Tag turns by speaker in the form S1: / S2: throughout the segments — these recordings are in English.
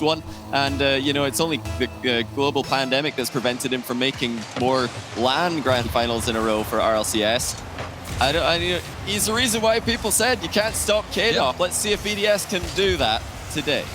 S1: one, and you know, it's only the global pandemic that's prevented him from making more LAN grand finals in a row for RLCS. He's the reason why people said you can't stop KDOP. Let's see if BDS can do that today.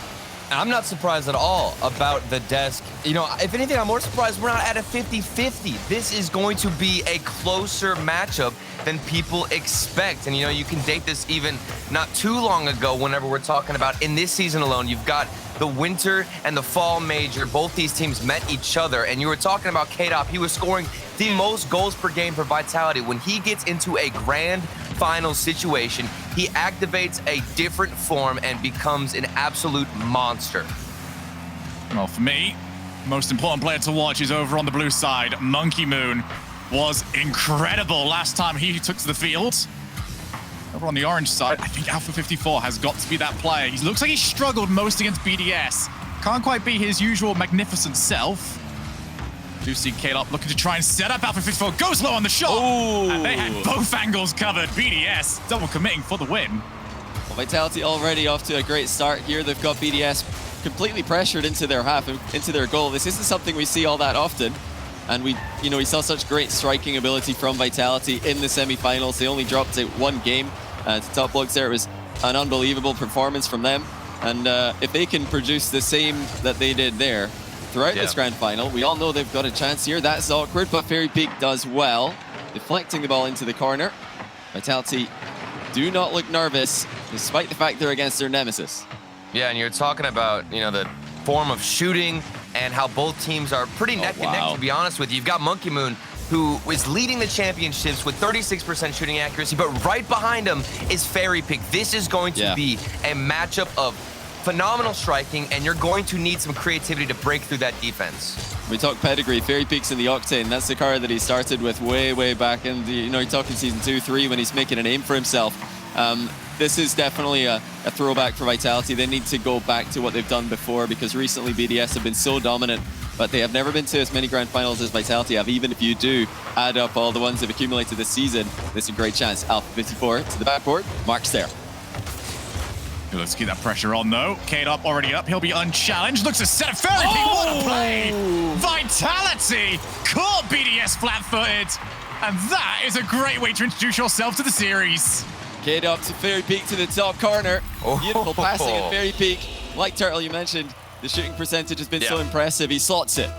S2: I'm not surprised at all about the desk. You know, if anything, I'm more surprised we're not at a 50-50. This is going to be a closer matchup than people expect. And, you know, you can date this even not too long ago whenever we're talking about in this season alone, you've got the winter and the fall major. Both these teams met each other. And you were talking about KDOP. He was scoring the most goals per game for Vitality. When he gets into a grand final situation, he activates a different form and becomes an absolute monster.
S3: Well, for me, most important player to watch is over on the blue side. Monkey Moon was incredible last time he took to the field. Over on the orange side, I think Alpha 54 has got to be that player. He looks like he struggled most against BDS. Can't quite be his usual magnificent self. Do see KDOP looking to try and set up Alpha 54. Goes low on the shot.
S1: Ooh.
S3: And they had both angles covered. BDS double committing for the win.
S1: Well, Vitality already off to a great start here. They've got BDS completely pressured into their half, into their goal. This isn't something we see all that often. And we saw such great striking ability from Vitality in the semifinals. They only dropped it one game to Top Blokes there. It was an unbelievable performance from them. And if they can produce the same that they did there throughout this grand final, we all know they've got a chance here. That's awkward, but Fairy Peak does well, deflecting the ball into the corner. Vitality do not look nervous, despite the fact they're against their nemesis.
S2: Yeah, and you're talking about, you know, the form of shooting and how both teams are pretty neck and neck, to be honest with you. You've got Monkey Moon, who is leading the championships with 36% shooting accuracy, but right behind him is Fairy Peak. This is going to be a matchup of phenomenal striking, and you're going to need some creativity to break through that defense.
S1: We talk pedigree. Fairy Peak's in the Octane. That's the car that he started with way back in the, you're talking season 2, 3 when he's making a name for himself. This is definitely a throwback for Vitality. They need to go back to what they've done before, because recently BDS have been so dominant, but they have never been to as many grand finals as Vitality have. Even if you do add up all the ones they've accumulated this season, there's a great chance. Alpha 54 to the backboard. Mark's there.
S3: Let's keep that pressure on, though. KDOP already up. He'll be unchallenged. Looks to set a Fairy Peak. What a play! Vitality caught BDS flat-footed. And that is a great way to introduce yourself to the series.
S1: KDOP to Fairy Peak to the top corner. Beautiful passing at Fairy Peak. Like Turtle, you mentioned, the shooting percentage has been so impressive. He slots it.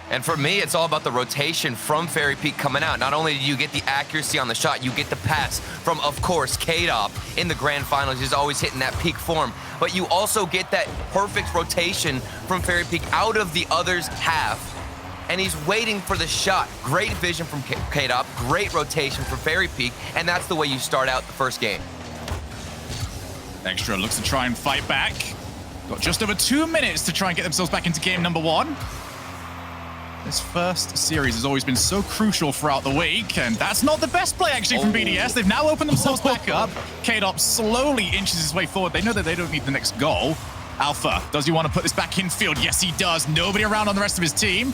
S2: And for me, it's all about the rotation from Fairy Peak coming out. Not only do you get the accuracy on the shot, you get the pass from, of course, KDOP in the grand finals. He's always hitting that peak form. But you also get that perfect rotation from Fairy Peak out of the other's half. And he's waiting for the shot. Great vision from KDOP, great rotation from Fairy Peak, and that's the way you start out the first game.
S3: Extra looks to try and fight back. Got just over 2 minutes to try and get themselves back into game number 1. This first series has always been so crucial throughout the week, and that's not the best play actually from BDS. They've now opened themselves back up. KDOP slowly inches his way forward. They know that they don't need the next goal. Alpha, does he want to put this back in field? Yes, he does. Nobody around on the rest of his team.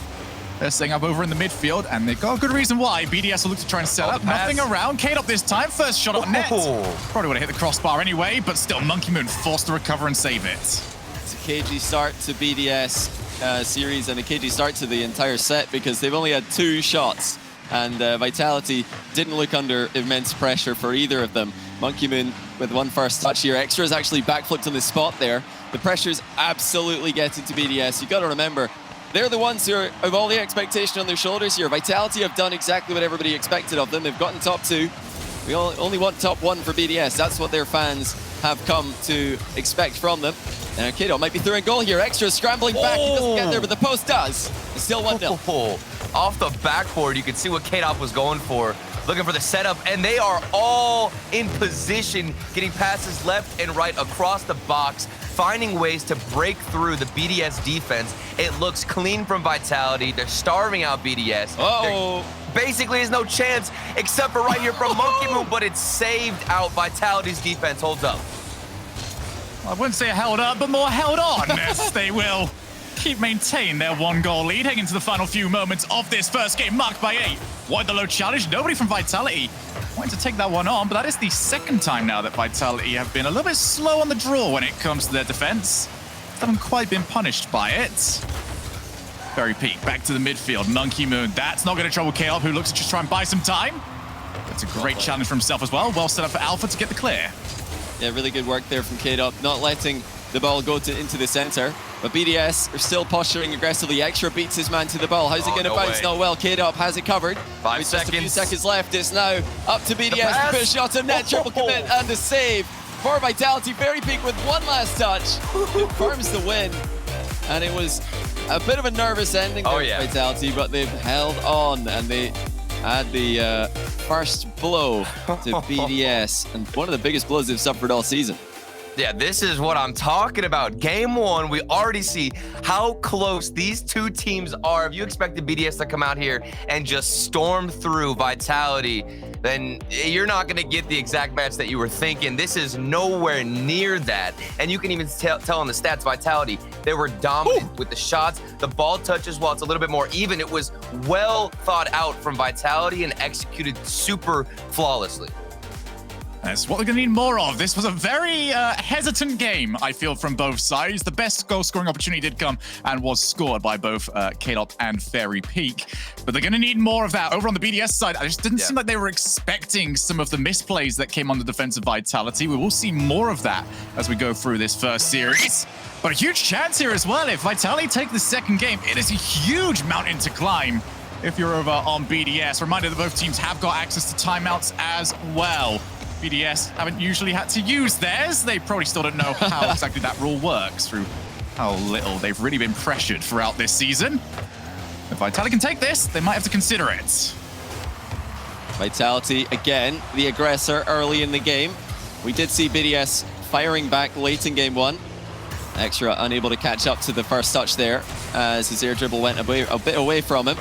S3: They're staying up over in the midfield, and they've got a good reason why. BDS will look to try and set up. Nothing around. KDOP this time. First shot on net. Probably would have hit the crossbar anyway, but still Monkey Moon forced to recover and save it.
S1: It's a KG start to BDS series, and a KG start to the entire set, because they've only had 2 shots, and Vitality didn't look under immense pressure for either of them. Monkey Moon with one first touch here. Extra's actually backflipped on the spot there. The pressure's absolutely getting to BDS. You got to remember, they're the ones who have all the expectation on their shoulders here. Vitality have done exactly what everybody expected of them. They've gotten top 2. We only want top 1 for BDS. That's what their fans have come to expect from them. And KDOP might be through a goal here. Extra scrambling back. He doesn't get there, but the post does. It's still 1-0.
S2: Off the backboard, you can see what KDOP was going for. Looking for the setup, and they are all in position, getting passes left and right across the box, finding ways to break through the BDS defense. It looks clean from Vitality. They're starving out BDS. Basically, there's no chance except for right here from Monkey Moon, but it's saved out. Vitality's defense holds up.
S3: I wouldn't say held up, but more held on, as they will maintain their 1-goal lead heading into the final few moments of this first game, marked by 8. Wide the low challenge, nobody from Vitality wanting to take that one on, but that is the second time now that Vitality have been a little bit slow on the draw when it comes to their defense. haven't quite been punished by it. Very Peak, back to the midfield. Monkey Moon, that's not going to trouble K-Op, who looks to just try and buy some time. That's a great challenge for himself as well. Well set up for Alpha to get the clear.
S1: Yeah, really good work there from K-Op, not letting the ball go into the center. But BDS are still posturing aggressively. Extra beats his man to the ball. How's it going to bounce? Not well. K-Op has it covered.
S2: 5 seconds.
S1: Just a few seconds left. It's now up to BDS to put a shot on net. Triple commit and the save for Vitality. Very Peak with one last touch. Confirms the win. And it was a bit of a nervous ending there for Vitality, but they've held on and they had the first blow to BDS. And one of the biggest blows they've suffered all season.
S2: Yeah, this is what I'm talking about. Game 1, we already see how close these two teams are. If you expected BDS to come out here and just storm through Vitality, then you're not going to get the exact match that you were thinking. This is nowhere near that. And you can even tell on the stats, Vitality, they were dominant with the shots, the ball touches, while it's a little bit more even. It was well thought out from Vitality and executed super flawlessly.
S3: That's what we're going to need more of. This was a very hesitant game, I feel, from both sides. The best goal-scoring opportunity did come and was scored by both K-Op and Fairy Peak. But they're going to need more of that. Over on the BDS side, it just didn't seem like they were expecting some of the misplays that came on the defensive Vitality. We will see more of that as we go through this first series. But a huge chance here as well. If Vitality take the second game, it is a huge mountain to climb. If you're over on BDS, reminder that both teams have got access to timeouts as well. BDS haven't usually had to use theirs. They probably still don't know how exactly that rule works through how little they've really been pressured throughout this season. If Vitality can take this, they might have to consider it.
S1: Vitality, again, the aggressor early in the game. We did see BDS firing back late in game 1. Extra unable to catch up to the first touch there as his air dribble went a bit away from him.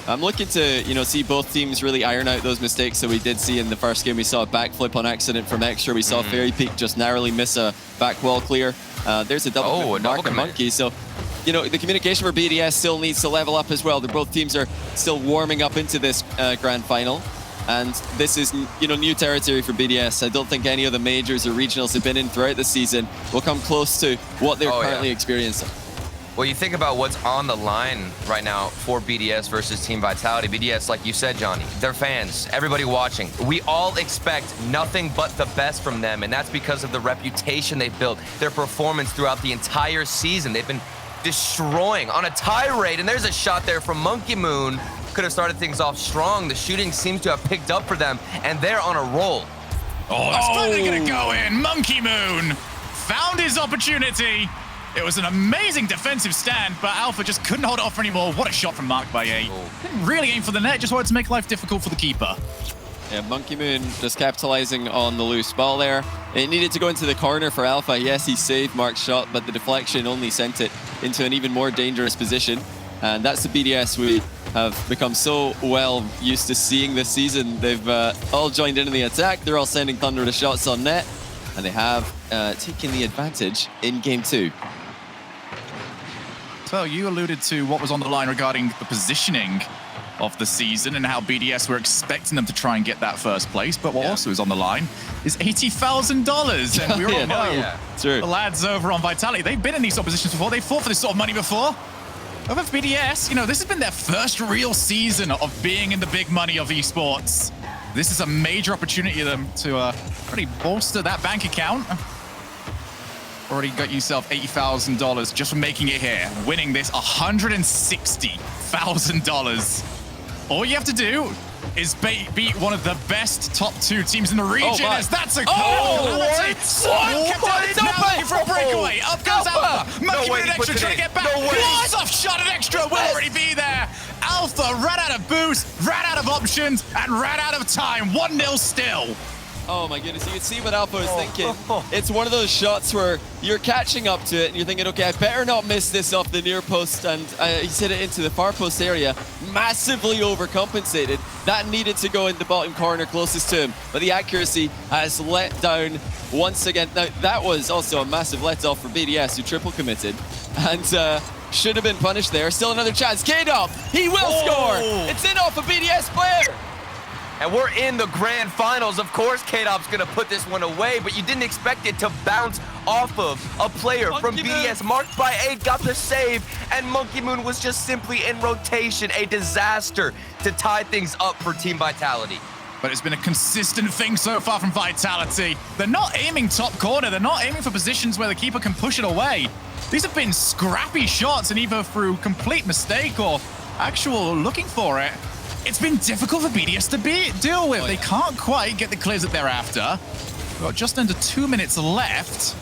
S1: I'm looking to, see both teams really iron out those mistakes that we did see in the first game. We saw a backflip on accident from Extra. We saw Fairy Peak just narrowly miss a back wall clear. There's a double mark from Monkey. So, the communication for BDS still needs to level up as well. Both teams are still warming up into this grand final. And this is, new territory for BDS. I don't think any of the majors or regionals have been in throughout the season will come close to what they're currently experiencing.
S2: Well, you think about what's on the line right now for BDS versus Team Vitality. BDS, like you said, Johnny, they're fans, everybody watching. We all expect nothing but the best from them, and that's because of the reputation they've built, their performance throughout the entire season. They've been destroying on a tirade, and there's a shot there from Monkey Moon. Could have started things off strong. The shooting seems to have picked up for them, and they're on a roll.
S3: Oh, that's finally going to go in. Monkey Moon found his opportunity. It was an amazing defensive stand, but Alpha just couldn't hold it off anymore. What a shot from Mark by 8. Didn't really aim for the net, just wanted to make life difficult for the keeper.
S1: Yeah, Monkey Moon just capitalizing on the loose ball there. It needed to go into the corner for Alpha. Yes, he saved Mark's shot, but the deflection only sent it into an even more dangerous position. And that's the BDS we have become so well used to seeing this season. They've all joined in the attack. They're all sending thunderous shots on net. And they have taken the advantage in game 2.
S3: So you alluded to what was on the line regarding the positioning of the season and how BDS were expecting them to try and get that first place. But what also is on the line is $80,000. And we all know the lads over on Vitality, they've been in these oppositions before. They've fought for this sort of money before. Over for BDS, this has been their first real season of being in the big money of esports. This is a major opportunity for them to really bolster that bank account. Already got yourself $80,000 just for making it here. Winning this $160,000. All you have to do is beat one of the best top 2 teams in the region. That's a calamity. Kept out it now, looking for a breakaway. Up goes Alpha. Monkey Moon Extra trying to get back. Soft shot at Extra will already be there. Alpha ran out of boost, ran out of options, and ran out of time. 1-0 still.
S1: Oh my goodness, you can see what Alpha is thinking. It's one of those shots where you're catching up to it and you're thinking, okay, I better not miss this off the near post, and he's hit it into the far post area, massively overcompensated. That needed to go in the bottom corner closest to him, but the accuracy has let down once again. Now, that was also a massive let-off for BDS, who triple committed, and should have been punished there. Still another chance. K-Dub, he will score! It's in off a BDS player!
S2: And we're in the grand finals. Of course, K-Dop's gonna put this one away, but you didn't expect it to bounce off of a player from BDS. Marked by 8 got the save, and Monkey Moon was just simply in rotation. A disaster to tie things up for Team Vitality.
S3: But it's been a consistent thing so far from Vitality. They're not aiming top corner. They're not aiming for positions where the keeper can push it away. These have been scrappy shots, and either through complete mistake or actual looking for it, it's been difficult for BDS to deal with. They can't quite get the clears that they're after. We've got just under 2 minutes left.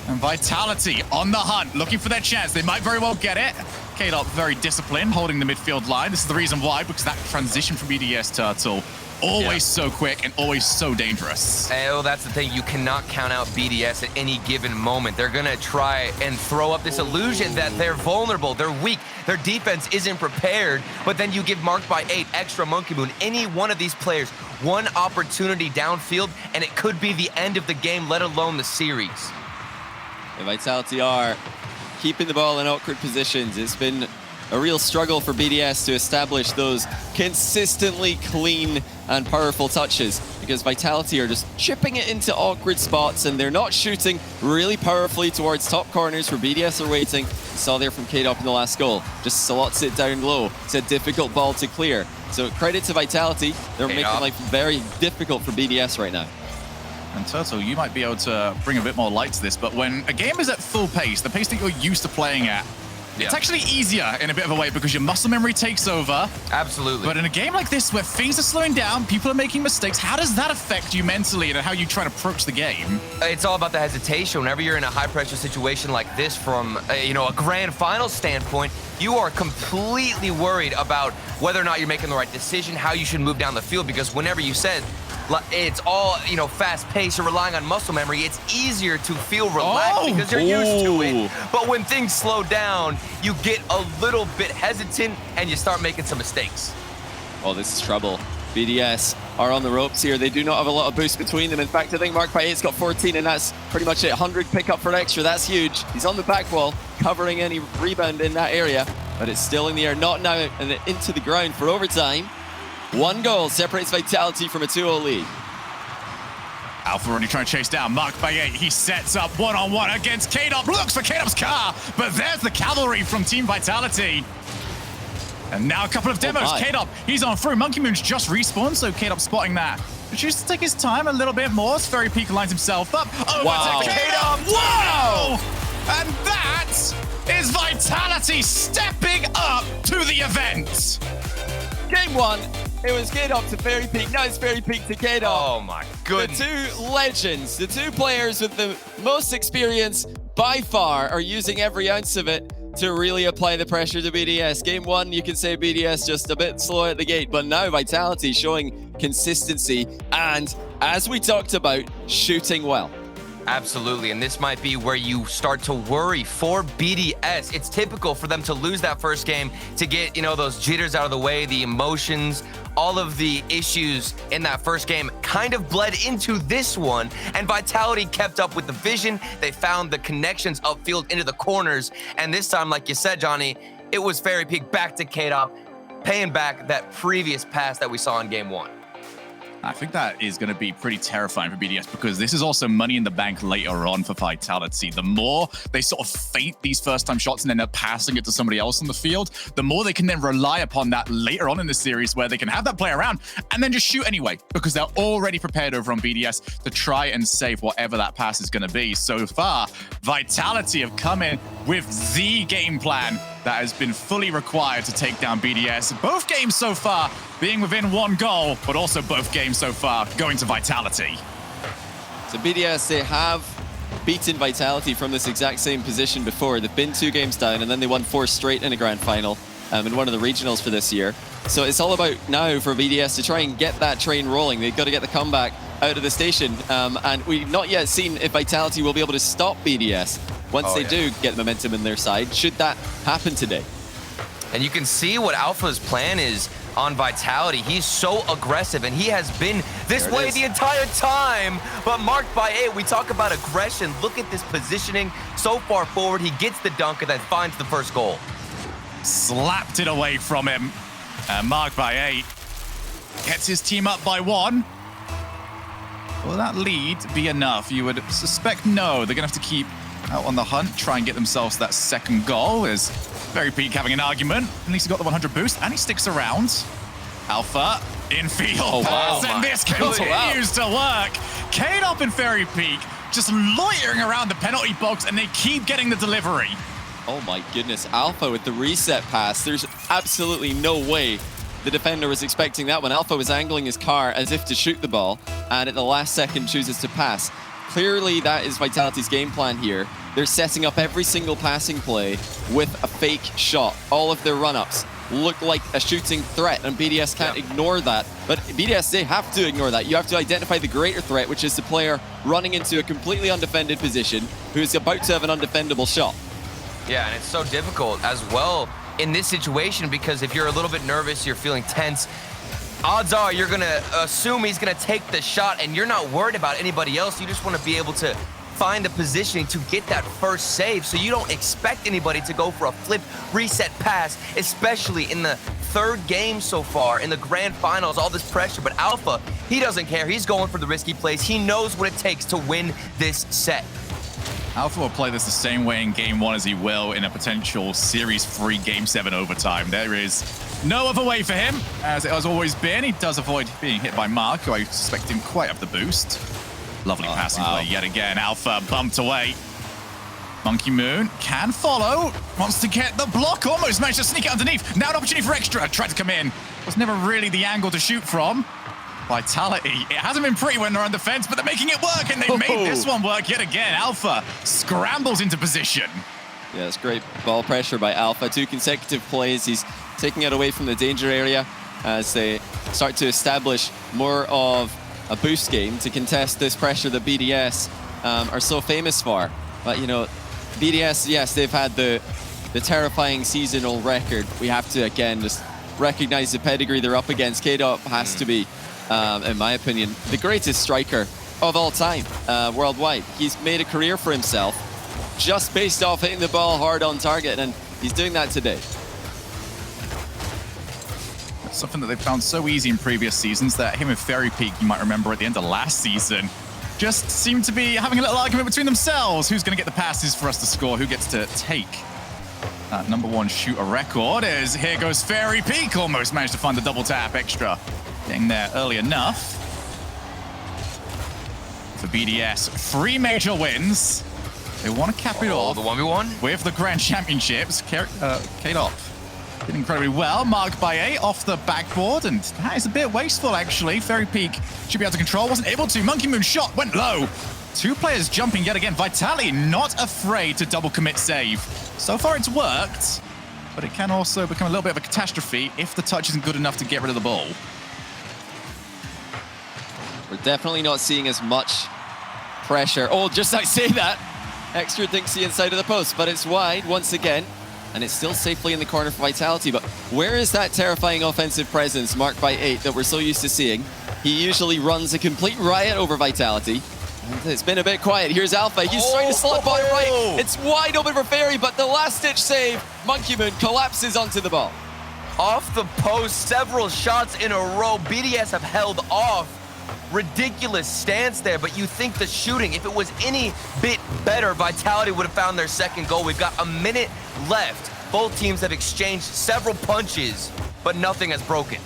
S3: And Vitality on the hunt, looking for their chance. They might very well get it. K-Dot very disciplined, holding the midfield line. This is the reason why, because that transition from BDS, Turtle, always so quick and always so dangerous.
S2: Oh, that's the thing. You cannot count out BDS at any given moment. They're going to try and throw up this illusion that they're vulnerable, they're weak, their defense isn't prepared, but then you give Marked by 8 extra Monkey Moon, any one of these players, one opportunity downfield, and it could be the end of the game, let alone the series.
S1: The Vitality are keeping the ball in awkward positions. It's been a real struggle for BDS to establish those consistently clean and powerful touches, because Vitality are just chipping it into awkward spots, and they're not shooting really powerfully towards top corners where BDS are waiting. You saw there from K-Dop in the last goal. Just slots it down low. It's a difficult ball to clear. So credit to Vitality. They're making life very difficult for BDS right now.
S3: And Turtle, you might be able to bring a bit more light to this, but when a game is at full pace, the pace that you're used to playing at, it's actually easier in a bit of a way because your muscle memory takes over.
S2: Absolutely.
S3: But in a game like this where things are slowing down, people are making mistakes, how does that affect you mentally and how you try to approach the game?
S2: It's all about the hesitation. Whenever you're in a high-pressure situation like this from, a grand final standpoint, you are completely worried about whether or not you're making the right decision, how you should move down the field, because whenever you said it's all, fast-paced, you're relying on muscle memory, it's easier to feel relaxed because you're used to it. But when things slow down, you get a little bit hesitant and you start making some mistakes.
S1: Oh, this is trouble. BDS are on the ropes here. They do not have a lot of boost between them. In fact, I think Marked by 8's got 14, and that's pretty much it. 100 pick up for extra. That's huge. He's on the back wall, covering any rebound in that area, but it's still in the air. Not now, and into the ground for overtime. 1 goal separates Vitality from a 2-0 lead.
S3: Alpha already trying to chase down Marked by 8. He sets up one-on-one against K-Dop. Looks for K-Dop's car, but there's the cavalry from Team Vitality. And now a couple of demos. K-Dop, he's on through. Monkey Moon's just respawned, so K-Dop spotting that. But chooses to take his time a little bit more. Spheric Peak lines himself up. Over to K-Dop. Whoa! And that is Vitality stepping up to the event.
S1: Game 1. It was K-Dop to Fairy Peak. Now it's Fairy Peak to K-Dop.
S2: Oh my goodness.
S1: The 2 legends, the 2 players with the most experience by far are using every ounce of it to really apply the pressure to BDS. Game 1, you can say BDS just a bit slow at the gate, but now Vitality showing consistency and, as we talked about, shooting well.
S2: Absolutely, and this might be where you start to worry for BDS. It's typical for them to lose that first game, to get, those jitters out of the way, the emotions, all of the issues in that first game kind of bled into this one, and Vitality kept up with the vision. They found the connections upfield into the corners, and this time, like you said, Johnny, it was Fairy Peak back to K-Dop, paying back that previous pass that we saw in game 1.
S3: I think that is going to be pretty terrifying for BDS because this is also money in the bank later on for Vitality. The more they sort of feint these first-time shots and end up passing it to somebody else on the field, the more they can then rely upon that later on in the series where they can have that play around and then just shoot anyway because they're already prepared over on BDS to try and save whatever that pass is going to be. So far, Vitality have come in with the game plan that has been fully required to take down BDS. Both games so far being within 1 goal, but also both games so far going to Vitality.
S1: So BDS, they have beaten Vitality from this exact same position before. They've been 2 games down, and then they won 4 straight in a grand final in one of the regionals for this year. So it's all about now for BDS to try and get that train rolling. They've got to get the comeback out of the station. And we've not yet seen if Vitality will be able to stop BDS once they do get momentum in their side. Should that happen today?
S2: And you can see what Alpha's plan is on Vitality. He's so aggressive, and he has been this way the entire time. But Marked by 8, we talk about aggression. Look at this positioning so far forward. He gets the dunk and then finds the first goal.
S3: Slapped it away from him. And Marked by 8 gets his team up by 1. Will that lead be enough? You would suspect no. They're going to have to keep out on the hunt, try and get themselves that second goal. Is Very Peak having an argument. At least he got the 100 boost, and he sticks around. Alpha, infield pass, and this continues to work. K-Dop and Fairy Peak just loitering around the penalty box, and they keep getting the delivery.
S1: Oh my goodness, Alpha with the reset pass. There's absolutely no way the defender was expecting that one. Alpha was angling his car as if to shoot the ball, and at the last second chooses to pass. Clearly, that is Vitality's game plan here. They're setting up every single passing play with a fake shot. All of their run-ups look like a shooting threat, and BDS can't ignore that. But BDS, they have to ignore that. You have to identify the greater threat, which is the player running into a completely undefended position who is about to have an undefendable shot.
S2: Yeah, and it's so difficult as well in this situation, because if you're a little bit nervous, you're feeling tense, odds are you're gonna assume he's gonna take the shot, and you're not worried about anybody else. You just want to be able to find the positioning to get that first save, so you don't expect anybody to go for a flip reset pass, especially in the third game so far in the grand finals. All this pressure, but Alpha, he doesn't care. He's going for the risky plays. He knows what it takes to win this set.
S3: Alpha will play this the same way in Game 1 as he will in a potential Series 3 Game 7 overtime. There is no other way for him, as it has always been. He does avoid being hit by Mark, who I suspect him quite up the boost. Lovely passing play yet again. Alpha bumped away. Monkey Moon can follow. Wants to get the block. Almost managed to sneak it underneath. Now an opportunity for extra. Tried to come in. Was never really the angle to shoot from. Vitality. It hasn't been pretty when they're on defense, but they're making it work, and they've made this one work yet again. Alpha scrambles into position.
S1: Yeah, it's great ball pressure by Alpha. 2 consecutive plays. He's taking it away from the danger area as they start to establish more of a boost game to contest this pressure that BDS are so famous for. But, you know, BDS, yes, they've had the terrifying seasonal record. We have to, again, just recognize the pedigree they're up against. K-Dop has to be, in my opinion, the greatest striker of all time worldwide. He's made a career for himself just based off hitting the ball hard on target, and he's doing that today.
S3: Something that they've found so easy in previous seasons, that him and Fairy Peak, you might remember at the end of last season, just seem to be having a little argument between themselves. Who's going to get the passes for us to score? Who gets to take that #1 shooter record? As here goes Fairy Peak, almost managed to find the double tap extra. Getting there early enough. For BDS, 3 major wins. They want to cap it off.
S2: The 1v1?
S3: With the Grand Championships. K-Dop did incredibly well, marked by 8 off the backboard, and that is a bit wasteful, actually. Fairy Peak should be able to control, wasn't able to. Monkey Moon shot went low. 2 players jumping yet again. Vitality not afraid to double commit save. So far it's worked, but it can also become a little bit of a catastrophe if the touch isn't good enough to get rid of the ball.
S1: We're definitely not seeing as much pressure. Oh, just I say that. Extra dinks the inside of the post, but it's wide once again. And it's still safely in the corner for Vitality. But where is that terrifying offensive presence marked by 8 that we're so used to seeing? He usually runs a complete riot over Vitality. And it's been a bit quiet. Here's Alpha. He's trying to slot bottom right. It's wide open for Fairy, but the last-ditch save, Monkey Moon collapses onto the ball.
S2: Off the post, several shots in a row. BDS have held off. Ridiculous stance there, but you think the shooting, if it was any bit better, Vitality would have found their second goal. We've got a minute left. Both teams have exchanged several punches, but nothing has broken.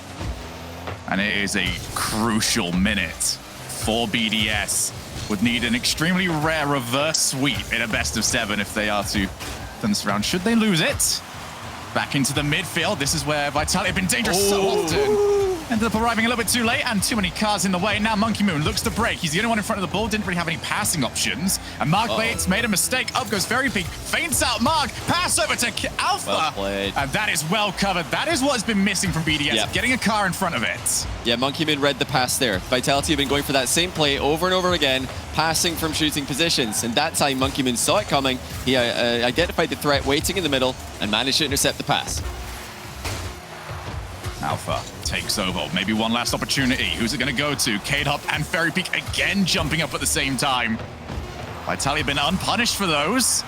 S3: And it is a crucial minute for BDS. Would need an extremely rare reverse sweep in a best-of-7 if they are to turn this around. Should they lose it? Back into the midfield. This is where Vitality have been dangerous so often. Ended up arriving a little bit too late, and too many cars in the way. Now Monkey Moon looks to break. He's the only one in front of the ball. Didn't really have any passing options. And Mark Bates made a mistake. Up goes Fairy Peak. Feints out Mark. Pass over to Alpha.
S1: Well played.
S3: And that is well covered. That is what's been missing from BDS.
S1: Yep.
S3: Getting a car in front of it.
S1: Yeah, Monkey Moon read the pass there. Vitality have been going for that same play over and over again, passing from shooting positions. And that time, Monkey Moon saw it coming. He identified the threat waiting in the middle and managed to intercept the pass.
S3: Alpha takes over. Maybe one last opportunity. Who's it going to go to? K-Dop and Fairy Peak again jumping up at the same time. Vitality have been unpunished for those.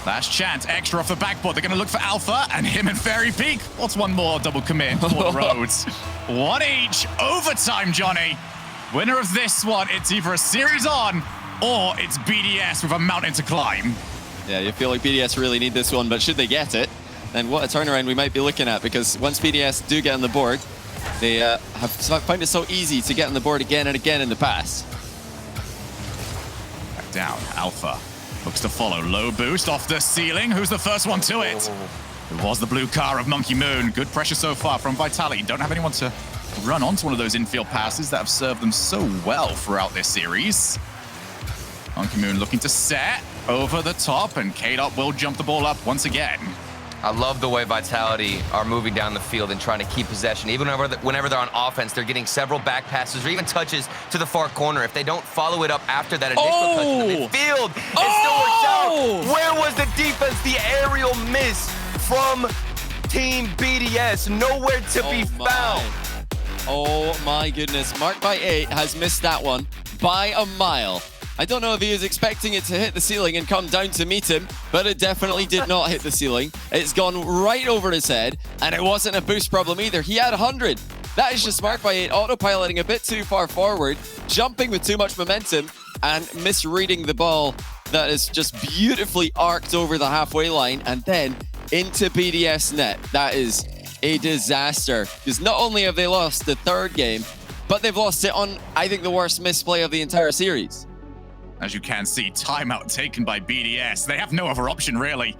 S3: Last chance, extra off the backboard. They're going to look for Alpha and him and Fairy Peak. What's one more double commit for the roads? 1 each. Overtime, Johnny. Winner of this one, it's either a series on or it's BDS with a mountain to climb.
S1: Yeah, you feel like BDS really need this one, but should they get it, then what a turnaround we might be looking at, because once BDS do get on the board, they have found it so easy to get on the board again and again in the past.
S3: Back down, Alpha looks to follow. Low boost off the ceiling. Who's the first one to it? It was the blue car of Monkey Moon. Good pressure so far from Vitality. Don't have anyone to run onto one of those infield passes that have served them so well throughout this series. Monkey Moon looking to set over the top, and K-Dot will jump the ball up once again.
S2: I love the way Vitality are moving down the field and trying to keep possession. Even whenever they're on offense, they're getting several back passes or even touches to the far corner. If they don't follow it up after that initial touch in the midfield, it still works out. Where was the defense? The aerial miss from Team BDS. Nowhere to be found.
S1: Oh my goodness. Mark by 8 has missed that one by a mile. I don't know if he was expecting it to hit the ceiling and come down to meet him, but it definitely did not hit the ceiling. It's gone right over his head, and it wasn't a boost problem either. He had 100. That is just Mark by 8 autopiloting a bit too far forward, jumping with too much momentum, and misreading the ball that is just beautifully arced over the halfway line and then into BDS net. That is a disaster, because not only have they lost the third game, but they've lost it on, I think, the worst misplay of the entire series.
S3: As you can see, timeout taken by BDS. They have no other option, really.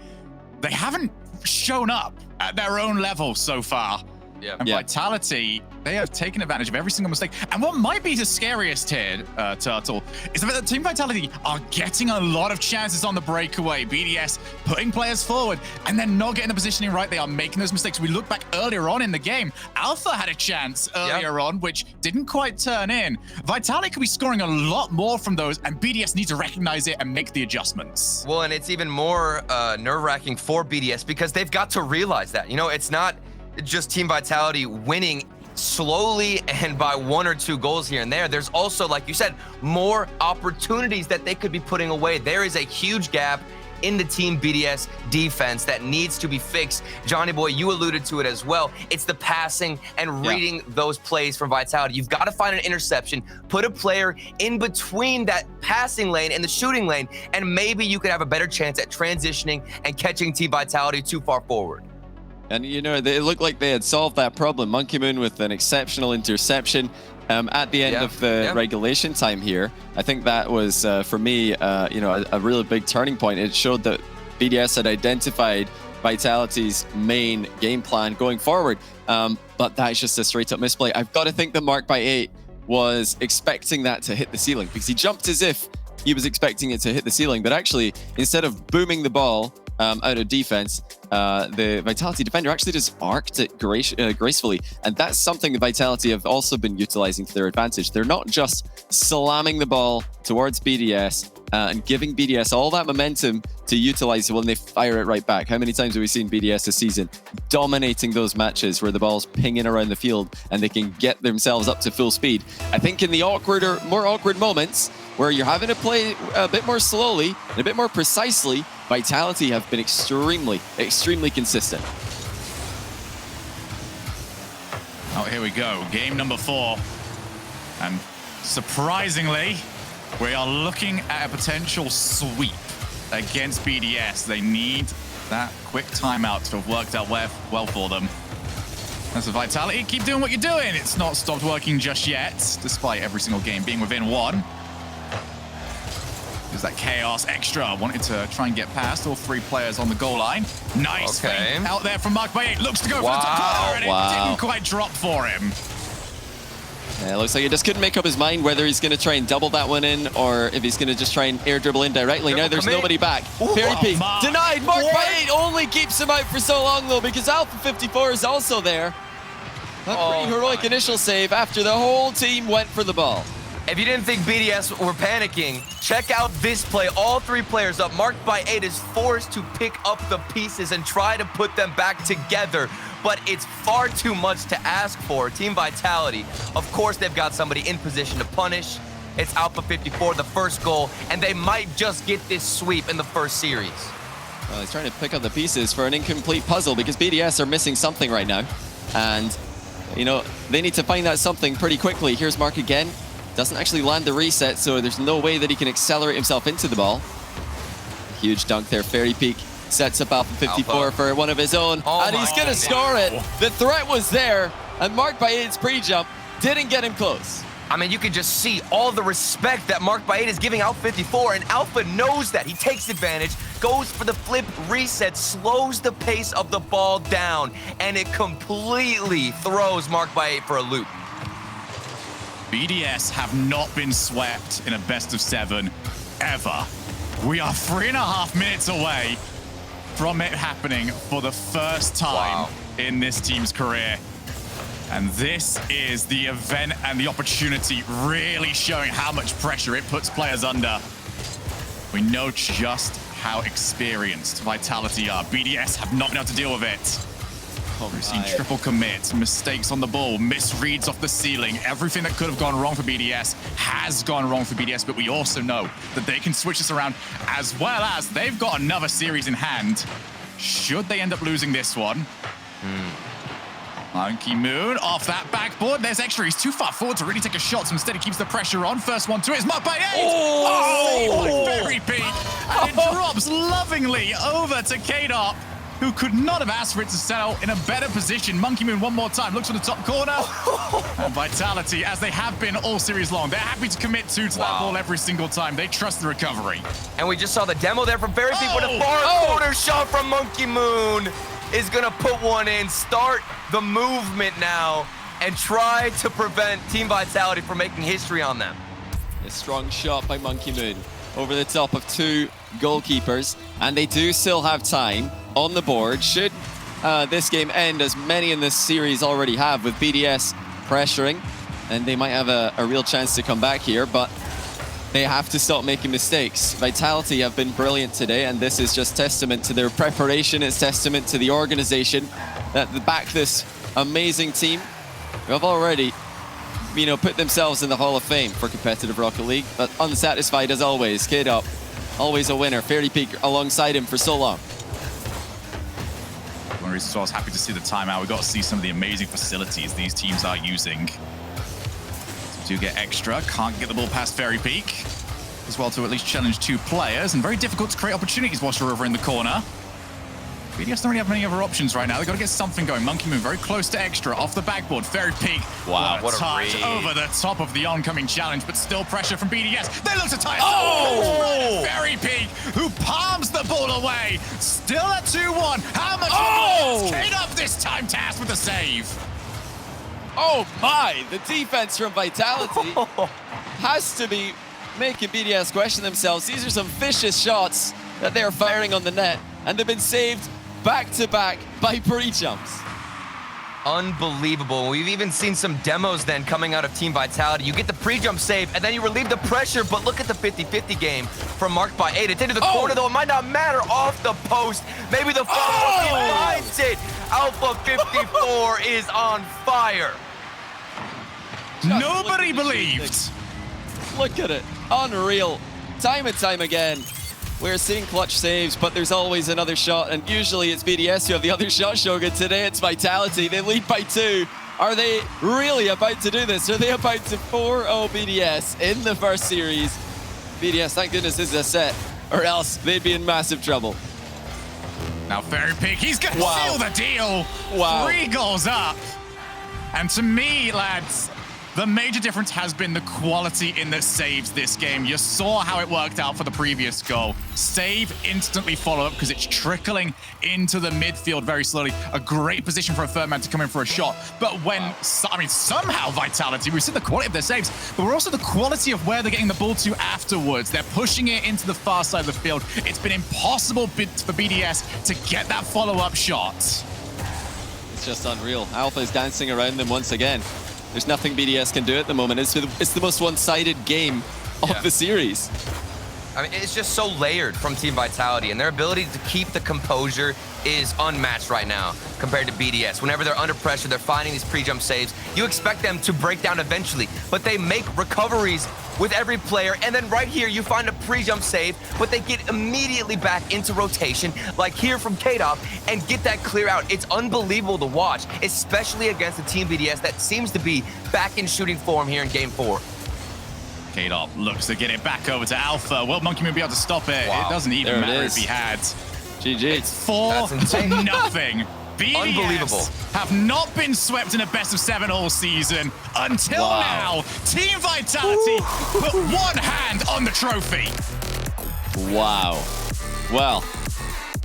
S3: They haven't shown up at their own level so far. And Vitality, they have taken advantage of every single mistake. And what might be the scariest here, Turtle, is that Team Vitality are getting a lot of chances on the breakaway. BDS putting players forward and then not getting the positioning right. They are making those mistakes. We look back earlier on in the game. Alpha had a chance earlier on, which didn't quite turn in. Vitality could be scoring a lot more from those, and BDS needs to recognize it and make the adjustments.
S2: Well, and it's even more nerve-wracking for BDS because they've got to realize that. You know, it's not just Team Vitality winning slowly and by 1 or 2 goals here and there. There's also, like you said, more opportunities that they could be putting away. There is a huge gap in the Team BDS defense that needs to be fixed. Johnny Boy, you alluded to it as well. It's the passing and reading those plays from Vitality. You've got to find an interception, put a player in between that passing lane and the shooting lane, and maybe you could have a better chance at transitioning and catching Team Vitality too far forward.
S1: And, you know, it looked like they had solved that problem. Monkey Moon with an exceptional interception at the end of the regulation time here. I think that was, for me, you know, a really big turning point. It showed that BDS had identified Vitality's main game plan going forward. But that's just a straight-up misplay. I've got to think that Mark by 8 was expecting that to hit the ceiling, because he jumped as if he was expecting it to hit the ceiling. But actually, instead of booming the ball out of defense, the Vitality defender actually just arced it gracefully. And that's something the Vitality have also been utilizing to their advantage. They're not just slamming the ball towards BDS and giving BDS all that momentum to utilize when they fire it right back. How many times have we seen BDS this season dominating those matches where the ball's pinging around the field and they can get themselves up to full speed? I think in the more awkward moments where you're having to play a bit more slowly and a bit more precisely, Vitality have been extremely consistent.
S3: Oh, here we go. Game number 4. And surprisingly, we are looking at a potential sweep against BDS. They need that quick timeout to have worked out well for them. That's a Vitality. Keep doing what you're doing. It's not stopped working just yet, despite every single game being within 1. There's that Chaos Extra. Wanted to try and get past all 3 players on the goal line. Nice feint out there from Mark by 8. Looks to go for the top corner, and it didn't quite drop for him.
S1: Yeah, it looks like he just couldn't make up his mind whether he's going to try and double that one in or if he's going to just try and air dribble in directly. Now there's nobody back. Fairy Peak denied. Mark by 8 only keeps him out for so long, though, because Alpha 54 is also there. A pretty heroic initial save after the whole team went for the ball.
S2: If you didn't think BDS were panicking, check out this play. All 3 players up. Marked by 8 is forced to pick up the pieces and try to put them back together. But it's far too much to ask for. Team Vitality, of course, they've got somebody in position to punish. It's Alpha 54, the first goal, and they might just get this sweep in the first series.
S1: Well, he's trying to pick up the pieces for an incomplete puzzle because BDS are missing something right now. And, you know, they need to find that something pretty quickly. Here's Mark again. Doesn't actually land the reset, so there's no way that he can accelerate himself into the ball. Huge dunk there. Fairy Peak sets up Alpha 54 for one of his own, and he's going to score it. The threat was there, and Marked by 8's pre-jump didn't get him close.
S2: I mean, you can just see all the respect that Marked by 8 is giving Alpha 54, and Alpha knows that. He takes advantage, goes for the flip reset, slows the pace of the ball down, and it completely throws Marked by 8 for a loop.
S3: BDS have not been swept in a best of 7 ever. We are 3.5 minutes away from it happening for the first time in this team's career. And this is the event and the opportunity really showing how much pressure it puts players under. We know just how experienced Vitality are. BDS have not been able to deal with it. We've seen triple commits, mistakes on the ball, misreads off the ceiling. Everything that could have gone wrong for BDS has gone wrong for BDS, but we also know that they can switch this around, as well as they've got another series in hand. Should they end up losing this one? Monkey Moon off that backboard. There's extra. He's too far forward to really take a shot, so instead he keeps the pressure on. First one to it is Marked by 8. Oh, very big. And it drops lovingly over to K-Dop, who could not have asked for it to settle in a better position. Monkey Moon one more time, looks for the top corner. And Vitality, as they have been all series long, they're happy to commit to that ball every single time. They trust the recovery.
S2: And we just saw the demo there from Fairy Peak with a far corner shot from Monkey Moon. Is gonna put one in, start the movement now, and try to prevent Team Vitality from making history on them.
S1: A strong shot by Monkey Moon over the top of 2 goalkeepers, and they do still have time on the board. Should this game end, as many in this series already have, with BDS pressuring, and they might have a real chance to come back here, but they have to stop making mistakes. Vitality have been brilliant today, and this is just testament to their preparation. It's testament to the organization that back this amazing team who have already, put themselves in the Hall of Fame for competitive Rocket League, but unsatisfied as always. K-Dop, always a winner. Fairy Peak alongside him for so long.
S3: One of the reasons I was happy to see the timeout. We got to see some of the amazing facilities these teams are using. Do get extra, can't get the ball past Fairy Peak. As well to at least challenge 2 players, and very difficult to create opportunities whilst you're over in the corner. BDS don't really have many other options right now. They've got to get something going. Monkey Moon very close to extra, off the backboard. Fairy Peak, what a touch over the top of the oncoming challenge, but still pressure from BDS. They look to tie it. Fairy Peak, who palms the ball away. Still at 2-1. How much K-Dop this time, tasked with the save.
S1: Oh my, the defense from Vitality has to be making BDS question themselves. These are some vicious shots that they're firing on the net, and they've been saved back-to-back by pre-jumps.
S2: Unbelievable. We've even seen some demos then coming out of Team Vitality. You get the pre-jump save, and then you relieve the pressure, but look at the 50-50 game from Marked by 8. It's into the corner, though. It might not matter. Off the post. Maybe the follow-up. He finds it. Alpha 54 is on fire.
S3: Nobody believed.
S1: Look at it. Unreal. Time and time again, we're seeing clutch saves, but there's always another shot, and usually it's BDS who have the other shot, Shogun. Today it's Vitality. They lead by 2. Are they really about to do this? Are they about to 4-0 BDS in the first series? BDS, thank goodness this is a set, or else they'd be in massive trouble.
S3: Now Fairy Peak, he's going to seal the deal. 3 goals up. And to me, lads, the major difference has been the quality in the saves this game. You saw how it worked out for the previous goal. Save, instantly follow up because it's trickling into the midfield very slowly. A great position for a third man to come in for a shot. But when, somehow Vitality, we've seen the quality of their saves, but we're also the quality of where they're getting the ball to afterwards. They're pushing it into the far side of the field. It's been impossible for BDS to get that follow-up shot.
S1: It's just unreal. Alpha is dancing around them once again. There's nothing BDS can do at the moment. It's the most one-sided game of the series.
S2: I mean, it's just so layered from Team Vitality, and their ability to keep the composure is unmatched right now compared to BDS. Whenever they're under pressure, they're finding these pre-jump saves. You expect them to break down eventually, but they make recoveries with every player, and then right here, you find a pre-jump save, but they get immediately back into rotation, like here from K-Dop, and get that clear out. It's unbelievable to watch, especially against the Team BDS that seems to be back in shooting form here in Game 4.
S3: K-Dot looks to get it back over to Alpha. Will Monkey Moon be able to stop it?
S2: Wow.
S3: It doesn't even
S1: There it
S3: matter
S1: is.
S3: if he had.
S1: GG.
S3: It's 4-0. BDS
S2: Unbelievable.
S3: have not been swept in a best of 7 all season until
S1: Wow.
S3: now. Team Vitality put one hand on the trophy.
S1: Wow. Well,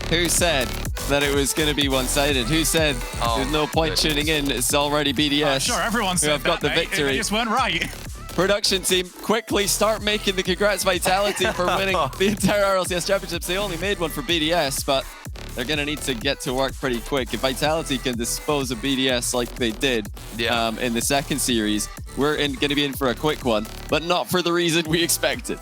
S1: who said that it was going to be one-sided? Who said there's no point tuning in? It's already BDS.
S3: Sure, everyone
S1: who
S3: said
S1: have got
S3: that,
S1: the
S3: mate.
S1: victory.
S3: They just weren't right.
S1: Production team, quickly start making the congrats Vitality for winning the entire RLCS Championships. They only made one for BDS, but they're going to need to get to work pretty quick. If Vitality can dispose of BDS like they did in the second series, we're going to be in for a quick one, but not for the reason we expected.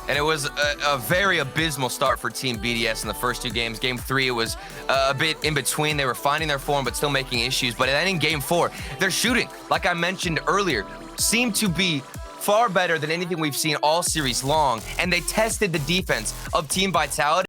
S2: And it was a very abysmal start for Team BDS in the first 2 games. Game 3, it was a bit in between. They were finding their form, but still making issues. But then in Game 4, their shooting, like I mentioned earlier, seemed to be far better than anything we've seen all series long. And they tested the defense of Team Vitality.